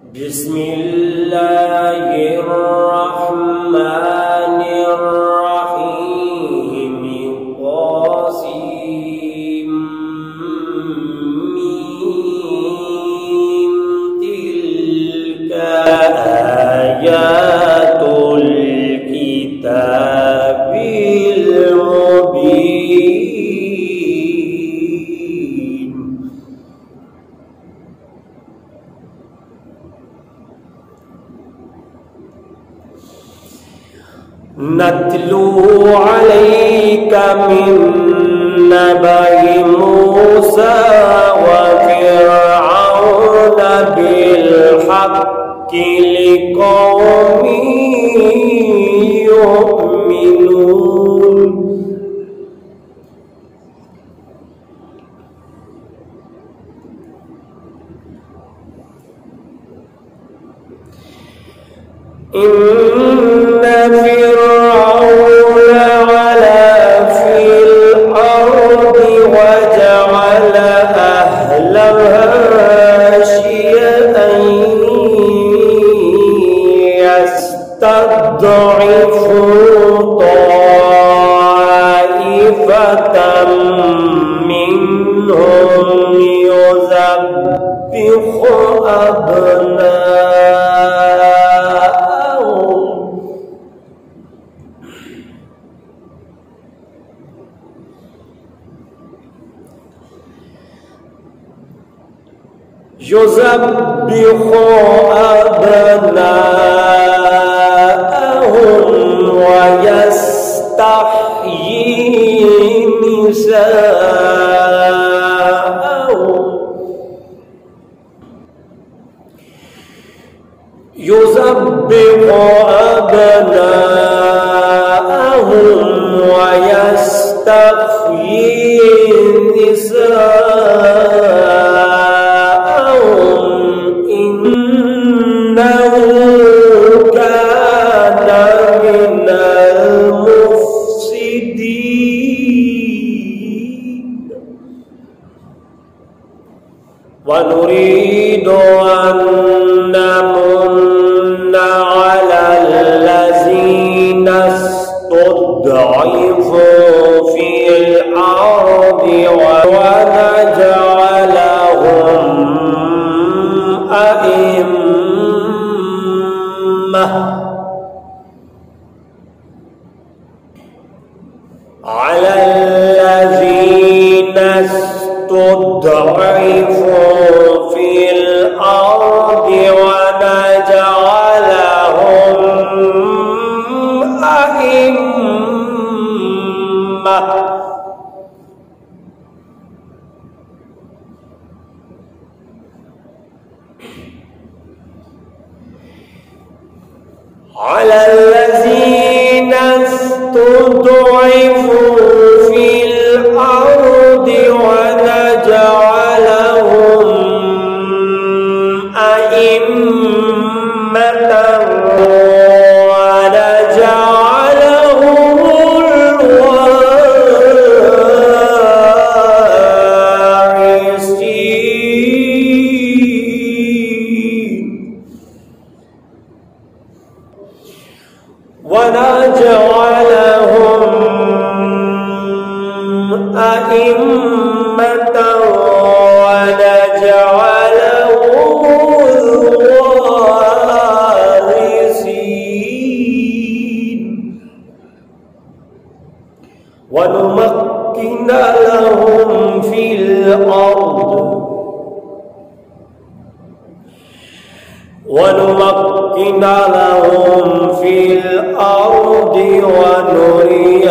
Bismillahirrahmanirrahim. Qasim mim. Tilka ayatul kitabil mubin. Natlu alaika min nabai Musa wa Fir'auna bil haqqi liqaumin yu'minun. Inna Fir'auna ala fil ardi wa ja'ala ahlaha syi'an yastad'ifu ta'ifatan minhum yuzabbihu abna'ahum wa yastahyi nisa'ahum. Yuzabbihu abna'ahum wa yastahyi nisa'ahum. Innahu kana minal mufsidin. Wa nuridu an namunna 'alal ladzina istud'ifu fil ardi wa naj'alahum a'immah 'alal ladzina istud'ifu fil ardi wa naj'alahum a'immah على الذين استضعفوا في الأرض ونجعلهم أئمة ونجعلهم الوارثين ونجعلهم أئمة ونجعلهم الوارثين ونمكن لهم في الأرض ونمكن لهم في الأرض ونري